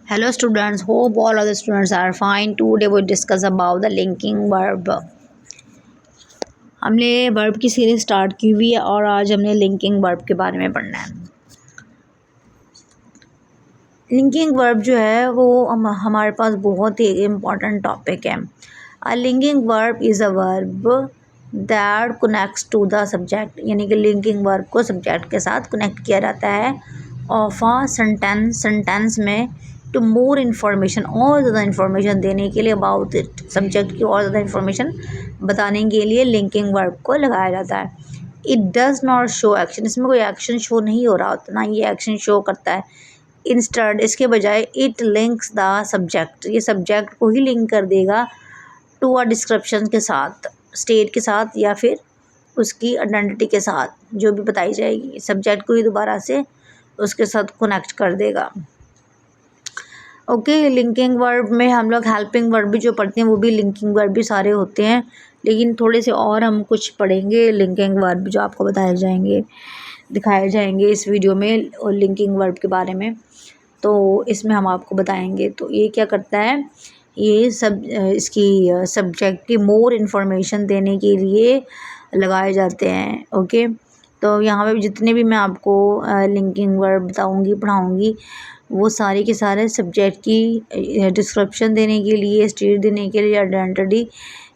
Hello students, hope all of the students are fine. Today we discuss about the linking verb. हमने verb की series start की हुई है और आज हमने लिंकिंग वर्ब के बारे में पढ़ना है। लिंकिंग वर्ब जो है वो हमारे पास बहुत ही इम्पॉर्टेंट टॉपिक है। A linking verb is a verb that connects to the subject, यानी कि लिंकिंग वर्ब को सब्जेक्ट के साथ कनेक्ट किया जाता है ऑफ अ सेंटेंस में टू मोर इन्फॉर्मेशन, और ज़्यादा इन्फॉर्मेशन देने के लिए अबाउट इट, सब्जेक्ट की और ज़्यादा इन्फॉर्मेशन बताने के लिए लिंकिंग वर्ब को लगाया जाता है। It does not show action, इसमें कोई एक्शन शो नहीं हो रहा होता, ना ये एक्शन शो करता है। इंस्टेड, इसके बजाय इट लिंक्स द सब्जेक्ट, ये सब्जेक्ट को ही लिंक कर देगा टू अ डिस्क्रिप्शन के साथ, स्टेट के साथ या फिर उसकी आइडेंटिटी के साथ जो भी बताई जाएगी, सब्जेक्ट को ही दोबारा से उसके साथ कनेक्ट कर देगा। ओके, लिंकिंग वर्ब में हम लोग हेल्पिंग वर्ब भी जो पढ़ते हैं वो भी लिंकिंग वर्ब भी सारे होते हैं, लेकिन थोड़े से और हम कुछ पढ़ेंगे लिंकिंग वर्ब जो आपको बताए जाएंगे, दिखाए जाएंगे इस वीडियो में और लिंकिंग वर्ब के बारे में। तो इसमें हम आपको बताएंगे। तो ये क्या करता है, ये सब इसकी सब्जेक्ट की मोर इन्फॉर्मेशन देने के लिए लगाए जाते हैं। ओके, तो यहाँ पे जितने भी मैं आपको लिंकिंग वर्ब बताऊँगी पढ़ाऊँगी वो सारे के सारे सब्जेक्ट की डिस्क्रिप्शन देने के लिए, स्टेट देने के लिए, आइडेंटिटी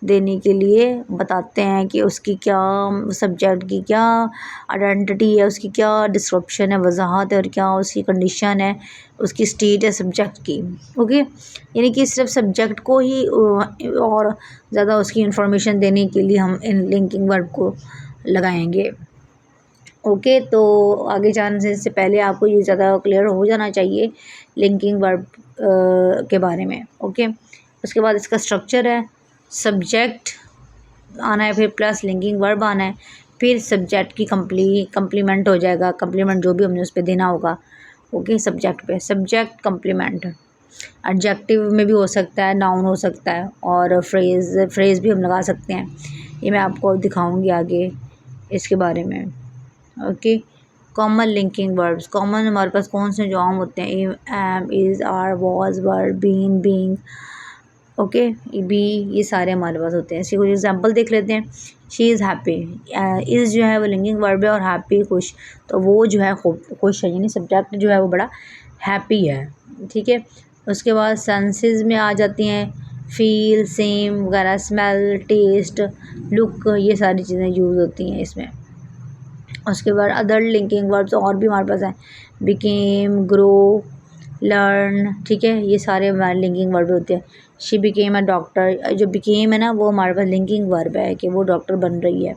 देने के लिए बताते हैं कि उसकी क्या, सब्जेक्ट की क्या आइडेंटिटी है, उसकी क्या डिस्क्रिप्शन है, वजाहत है, और क्या उसकी कंडीशन है, उसकी स्टेट है सब्जेक्ट की। ओके, यानी कि सिर्फ सब्जेक्ट को ही और ज़्यादा उसकी इंफॉर्मेशन देने के लिए हम इन लिंकिंग वर्ब को लगाएंगे। ओके, तो आगे जाने से पहले आपको ये ज़्यादा क्लियर हो जाना चाहिए लिंकिंग वर्ब के बारे में। ओके, उसके बाद इसका स्ट्रक्चर है, सब्जेक्ट आना है, फिर प्लस लिंकिंग वर्ब आना है, फिर सब्जेक्ट की कंप्लीमेंट हो जाएगा, कंप्लीमेंट जो भी हमने उस पर देना होगा। ओके, सब्जेक्ट पे सब्जेक्ट कंप्लीमेंट, एडजेक्टिव में भी हो सकता है, नाउन हो सकता है, और फ्रेज़ भी हम लगा सकते हैं। ये मैं आपको दिखाऊंगी आगे इसके बारे में। Okay, common linking verbs, common हमारे पास कौन से जो आम होते हैं, am, is, are, was, were, been, being. Okay, be, ये सारे हमारे पास होते हैं। इसकी कुछ एग्जांपल देख लेते हैं। शी इज़ हैप्पी, इज़ जो है वो लिंकिंग वर्ब है, और हैप्पी खुश, तो वो जो है खुश है, यानी सब्जेक्ट जो है वो बड़ा हैप्पी है। ठीक है, उसके बाद सेंसेस में आ जाती हैं फील, सेम वगैरह, स्मेल, टेस्ट, लुक, ये सारी चीज़ें यूज़ होती हैं इसमें। उसके बाद अदर लिंकिंग वर्ब्स और भी हमारे पास हैं, बिकेम, ग्रो, लर्न। ठीक है, ये सारे हमारे लिंकिंग वर्ब होते हैं। शी बिकेम अ डॉक्टर, जो बिकेम है ना वो हमारे पास लिंकिंग वर्ब है कि वो डॉक्टर बन रही है।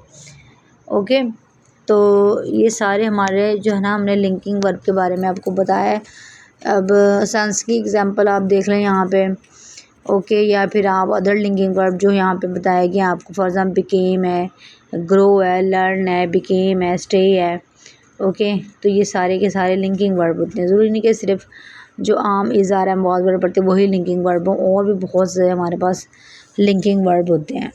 ओके, तो ये सारे हमारे जो है ना, हमने लिंकिंग वर्ब के बारे में आपको बताया है। अब सेंस की एग्जांपल आप देख लें यहाँ पे। ओके, या फिर आप अदर लिंकिंग वर्ब जो यहाँ पे बताया गया आपको, फॉर एग्जाम्पल बिकेम है, ग्रो है, लर्न है, बिकेम है, स्टे है। ओके, तो ये सारे के सारे लिंकिंग वर्ब होते हैं। ज़रूरी नहीं कि सिर्फ जो आम, इज़, आर, एम, वाज वगैरह पढ़ते वही लिंकिंग वर्ब हो, और भी बहुत से हमारे पास लिंकिंग वर्ब होते हैं।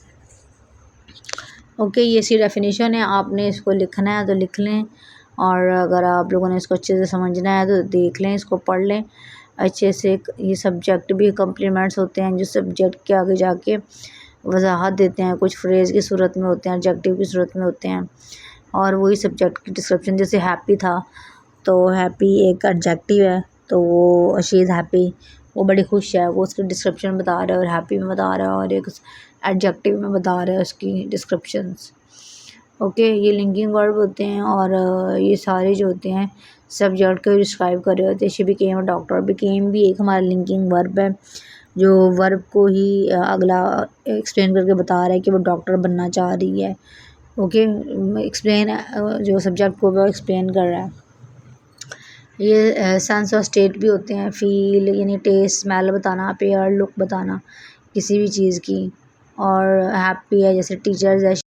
ओके, ये इसकी डेफिनेशन है, आपने इसको लिखना है तो लिख लें, और अगर आप लोगों ने इसको अच्छे से समझना है तो देख लें, इसको पढ़ लें अच्छे से। ये सब्जेक्ट भी कम्प्लीमेंट्स होते हैं जो सब्जेक्ट के आगे जाके वजाहत देते हैं, कुछ फ्रेज़ की सूरत में होते हैं, एडजेक्टिव की सूरत में होते हैं, और वही सब्जेक्ट की डिस्क्रिप्शन। जैसे हैप्पी था तो हैप्पी एक एडजेक्टिव है, तो वो शी इज़ हैप्पी, वो बड़ी खुश है, वो उसकी डिस्क्रिप्शन बता रहा है, और हैप्पी में बता रहा है, और एक एडजेक्टिव में बता रहा है उसकी डिस्क्रिप्शंस। ओके, ये लिंकिंग वर्ब होते हैं, और ये सारे जो होते हैं सब्जेक्ट को डिस्क्राइब कर रहे होते हैं। She became a doctor, became भी एक हमारा लिंकिंग वर्ब है जो वर्ब को ही अगला एक्सप्लेन करके बता रहा है कि वो डॉक्टर बनना चाह रही है। ओके, एक्सप्लेन जो सब्जेक्ट को वो एक्सप्लेन कर रहा है। ये सेंस और स्टेट भी होते हैं, फील यानी टेस्ट, स्मेल बताना, अपेयर, लुक बताना किसी भी चीज़ की, और हैप्पी है जैसे टीचर्स है,